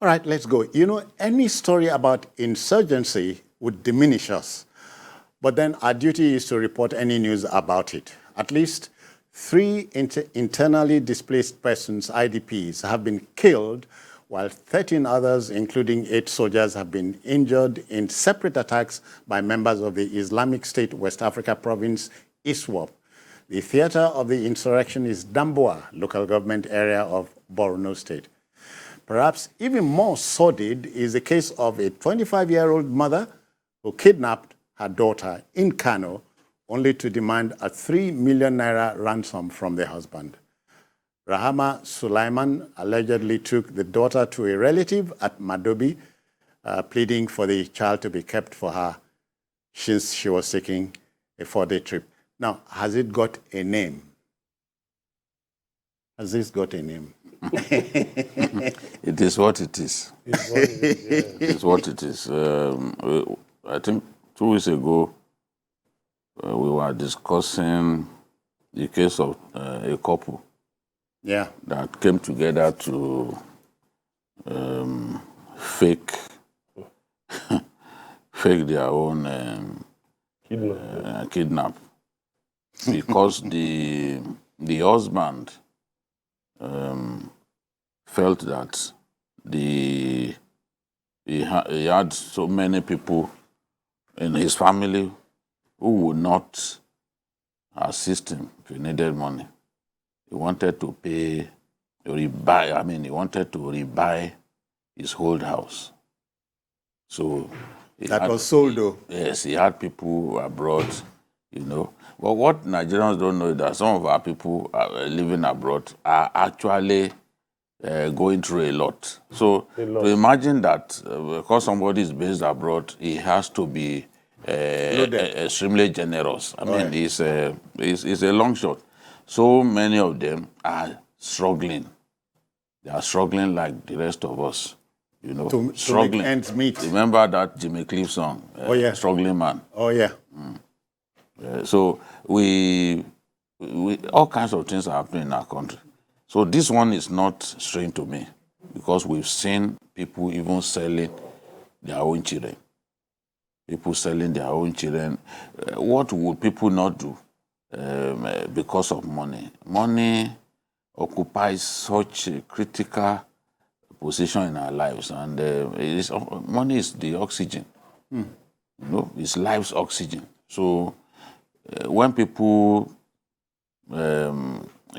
All right, let's go. You know, any story about insurgency would diminish us. But then our duty is to report any news about it. At least 3 internally displaced persons, IDPs, have been killed, while 13 others, including 8 soldiers, have been injured in separate attacks by members of the Islamic State West Africa province, ISWAP. The theater of the insurrection is Damboa, local government area of Borno State. Perhaps even more sordid is the case of a 25-year-old mother who kidnapped her daughter in Kano, only to demand a 3 million naira ransom from the husband. Rahama Sulaiman allegedly took the daughter to a relative at Madobi, pleading for the child to be kept for her since she was taking a 4-day trip. Now, has it got a name? Has this got a name? It is what it is. It is what it is. I think 2 weeks ago, we were discussing the case of a couple that came together to fake their own kidnap because the husband felt that he had so many people in his family who would not assist him if he needed money. He wanted to he wanted to rebuy his whole house. So that was sold, though. Yes, he had people abroad, you know. But what Nigerians don't know is that some of our people living abroad are actually going through a lot. So to imagine that because somebody is based abroad, he has to be extremely generous. I mean, it's a long shot. So many of them are struggling. They are struggling like the rest of us, you know, struggling. To make ends meet. Remember that Jimmy Cliff song, Struggling Man? Oh, yeah. So we all kinds of things are happening in our country. So this one is not strange to me because we've seen people even selling their own children. People selling their own children. What would people not do because of money? Money occupies such a critical position in our lives, and money is the oxygen. You know, it's life's oxygen. So when people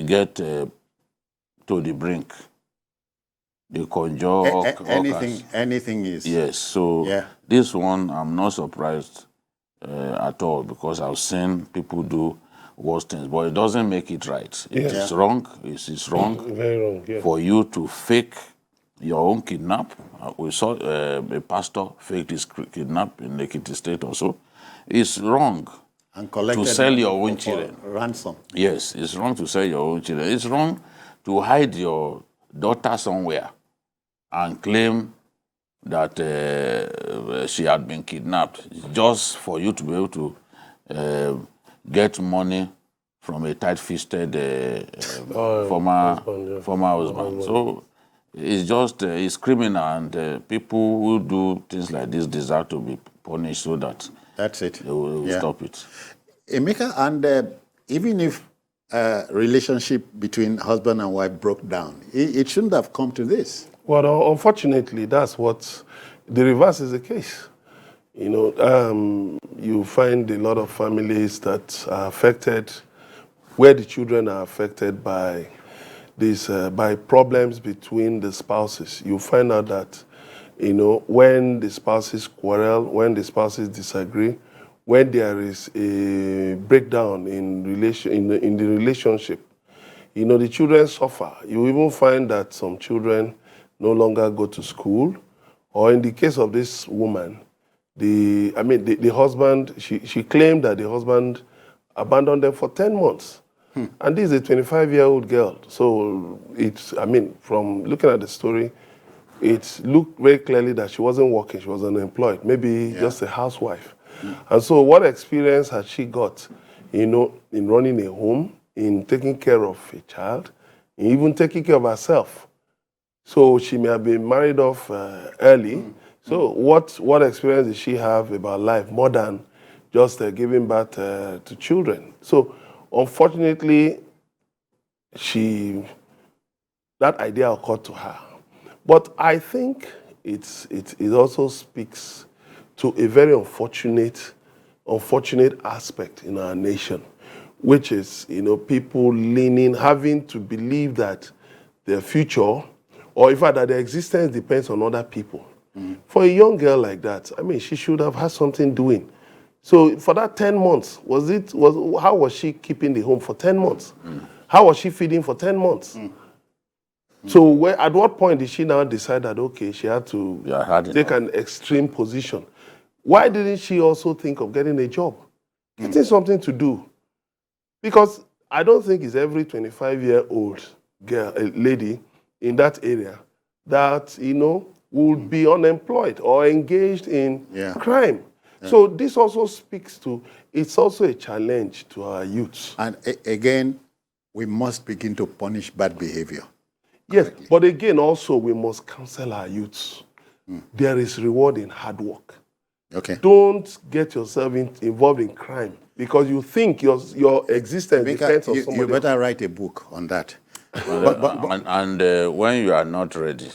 get to the brink, they conjure anything is. Yes, so this one I'm not surprised at all because I've seen people do worse things, but it doesn't make it right. It is wrong. It is wrong. Very wrong. For you to fake your own kidnap. We saw a pastor faked his kidnap in Ekiti State also. It's wrong and to sell your own children. Ransom. Yes, it's wrong to sell your own children. It's wrong to hide your daughter somewhere and claim that she had been kidnapped just for you to be able to get money from a tight-fisted former husband. So it's just it's criminal, and people who do things like this deserve to be punished so that they will stop it. Emeka, and even if relationship between husband and wife broke down, it shouldn't have come to this. Well, unfortunately, that's what the reverse is the case. You know, you find a lot of families that are affected, where the children are affected by this, by problems between the spouses. You find out that, you know, when the spouses quarrel, when the spouses disagree, when there is a breakdown in the relationship, you know, the children suffer. You even find that some children no longer go to school, or in the case of this woman, the husband, she claimed that the husband abandoned them for 10 months. And this is a 25-year-old girl. So from looking at the story, it looked very clearly that she wasn't working, she was unemployed, maybe just a housewife. And so what experience had she got, you know, in running a home, in taking care of a child, in even taking care of herself? So she may have been married off early. So what experience did she have about life more than just giving birth to children? So unfortunately, that idea occurred to her. But I think it also speaks to a very unfortunate aspect in our nation, which is, people having to believe that their future, or in fact that their existence depends on other people. For a young girl like that, I mean, she should have had something doing. So for that 10 months, how was she keeping the home for 10 months? How was she feeding for 10 months? So at what point did she now decide that, okay, she had to take an extreme position? Why didn't she also think of getting a job? Getting something to do? Because I don't think it's every 25-year-old girl, lady in that area that, would be unemployed or engaged in crime. Yeah. So this also speaks to, it's also a challenge to our youth. And again, we must begin to punish bad behavior. Yes, but again, also we must counsel our youths. There is reward in hard work. Okay. Don't get yourself involved in crime because you think your existence depends on somebody. You better write a book on that. And when you are not ready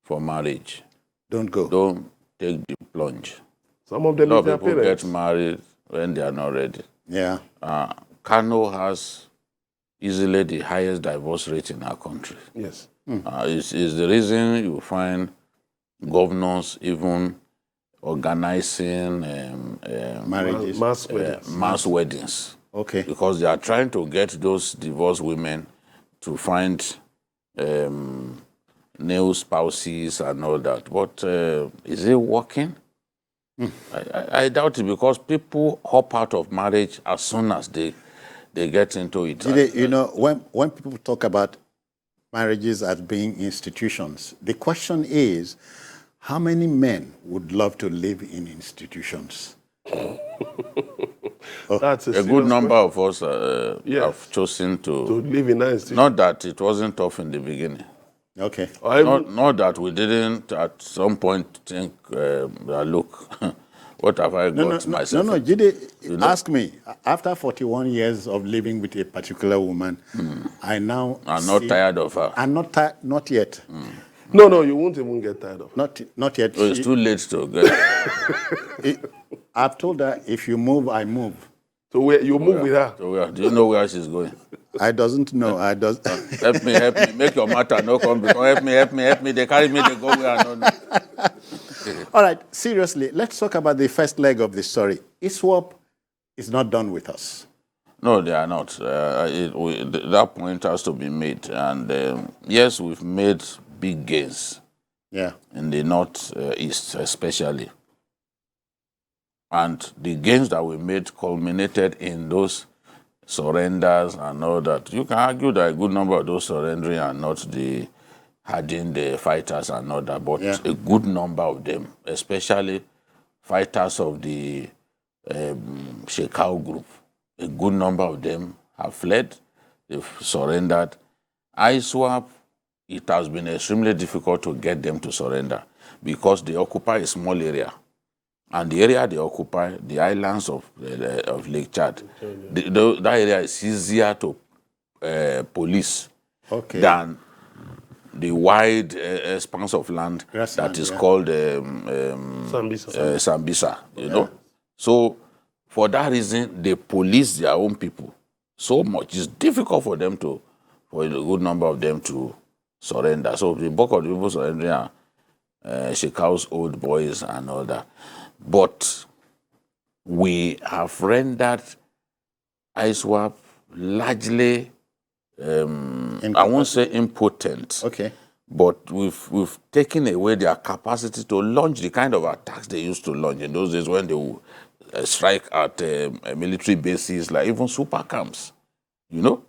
for marriage, don't go. Don't take the plunge. Some of them, a lot of people get married when they are not ready. Yeah. Kano has easily the highest divorce rate in our country. Yes. It's the reason you find governors even organizing marriages, mass weddings. Okay. Because they are trying to get those divorced women to find new spouses and all that. But is it working? I doubt it, because people hop out of marriage as soon as they get into it. When people talk about marriages as being institutions, the question is, how many men would love to live in institutions? That's a good number of us have chosen to live in that institution. Not that it wasn't tough in the beginning. Okay. Not that we didn't at some point think, look, what have I got myself? No, Jide, ask me. After 41 years of living with a particular woman, I now I'm not tired of her. I'm not yet. No, you won't even get tired of her. Not yet. So it's too late to get I've told her, if you move, I move. So where you move with her? So where? Do you know where she's going? I doesn't know. I does. Help me. Make your matter no come. Help me. They carry me. They go where I don't know. All right. Seriously, let's talk about the first leg of the story. ISWAP is not done with us. No, they are not. That point has to be made. And yes, we've made big gains. Yeah. In the northeast, especially. And the gains that we made culminated in those surrenders and all that. You can argue that a good number of those surrendering are not the hardened fighters and all that, but a good number of them, especially fighters of the Shekau group, a good number of them have fled, they've surrendered. ISWAP, it has been extremely difficult to get them to surrender because they occupy a small area. And the area they occupy, the islands of Lake Chad, that area is easier to police than the wide expanse of land that is called Sambisa. You know, so for that reason, they police their own people so much. It's difficult for a good number of them to surrender. So the bulk of the people surrendering are Shekau's old boys and all that. But we have rendered ISWAP largely, I won't say impotent, but we've taken away their capacity to launch the kind of attacks they used to launch in those days when they would strike at military bases, like even super camps. You know,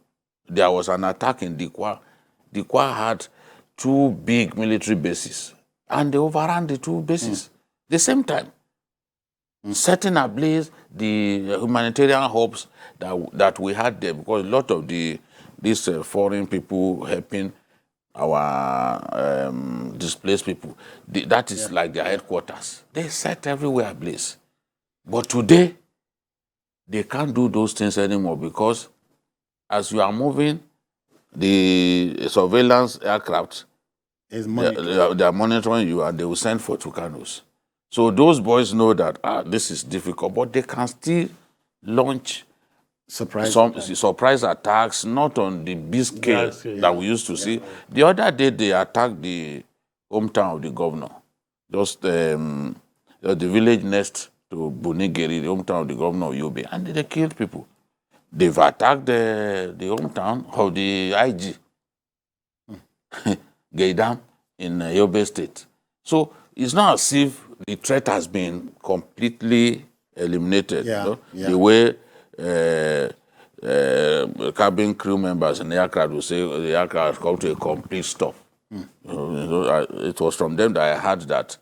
there was an attack in Dikwa. Dikwa had 2 big military bases, and they overran the 2 bases the same time. Setting ablaze the humanitarian hubs that we had there, because a lot of these foreign people helping our displaced people. That is like their headquarters. They set everywhere ablaze. But today, they can't do those things anymore because as you are moving, the surveillance aircraft, Is they monitored. are monitoring you and they will send for Tucanos. So those boys know that this is difficult, but they can still launch Surprise some attack. surprise attacks, not on the big scale scale, that we used to see. The other day, they attacked the hometown of the governor, just the village next to Bunigeri, the hometown of the governor of Yobe, and they killed people. They've attacked the hometown of the IG, Gaidam, in Yobe State. So it's not as if the threat has been completely eliminated. Yeah, You know? yeah. The way cabin crew members in the aircraft will say the aircraft has come to a complete stop. It was from them that I heard that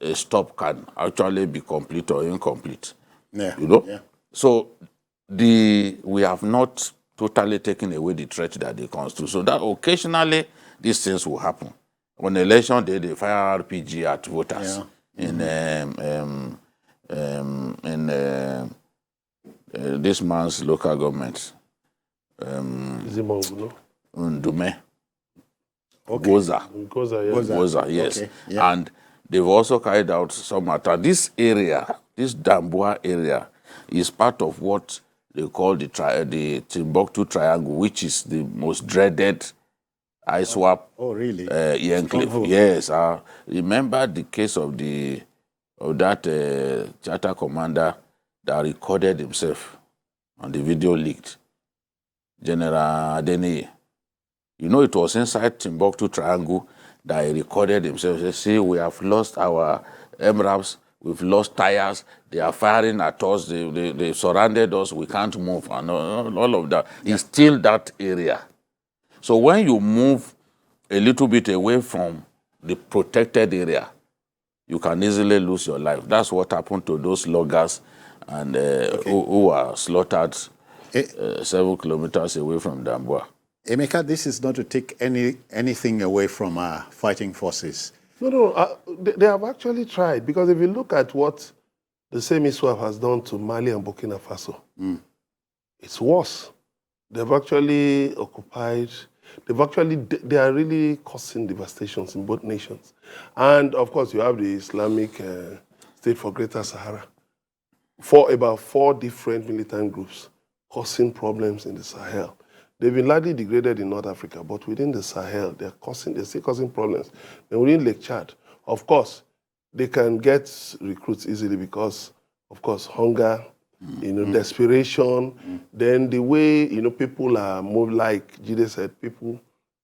a stop can actually be complete or incomplete. Yeah. You know? Yeah. So we have not totally taken away the threat that they constitute. So that occasionally these things will happen. On election day, they fire RPG at voters in this man's local government, Zimbabwe, no? Ndume, Okay. Goza. Goza, Yes. Okay, yeah. And they've also carried out some attack. This area, this Damboa area, is part of what they call the Timbuktu Triangle, which is the most dreaded ISWAP Oh, really? enclave. Stronghold. Yes. Remember the case of that charter commander that recorded himself and the video leaked, General Adeniyi. You know, it was inside Timbuktu Triangle that he recorded himself. He said, we have lost our MRAPs, we've lost tires, they are firing at us, they surrounded us, we can't move, and all of that. It's still that area. So when you move a little bit away from the protected area, you can easily lose your life. That's what happened to those loggers and who were slaughtered 7 kilometers away from Damboa. Emeka, this is not to take anything away from our fighting forces. No, they have actually tried, because if you look at what the same ISWAP has done to Mali and Burkina Faso, it's worse. They've actually occupied, they are really causing devastations in both nations. And of course, you have the Islamic State for Greater Sahara, about 4 different militant groups causing problems in the Sahel. They've been largely degraded in North Africa, but within the Sahel, they're still causing problems. And within Lake Chad, of course, they can get recruits easily because, of course, hunger, desperation. Then the way, people are more, like Jide said,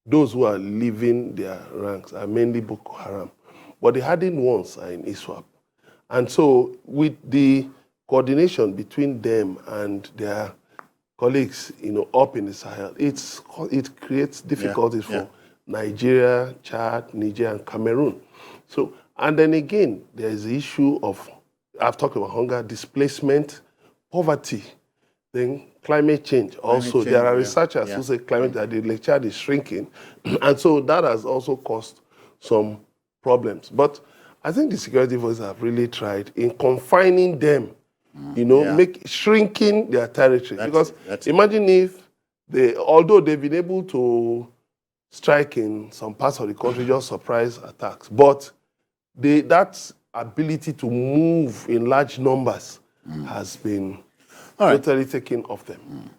those who are leaving their ranks are mainly Boko Haram. But the hardened ones are in ISWAP. And so with the coordination between them and their colleagues, up in the Sahel, it creates difficulties for Nigeria, Chad, Niger, and Cameroon. So, and then again, there is the issue of, I've talked about hunger, displacement, poverty, then climate change. Also, there are researchers who say that the Lake Chad is shrinking, and so that has also caused some problems. But I think the security forces have really tried in confining them, shrinking their territory. Because imagine if although they've been able to strike in some parts of the country, just surprise attacks, but that ability to move in large numbers has been totally taken off them.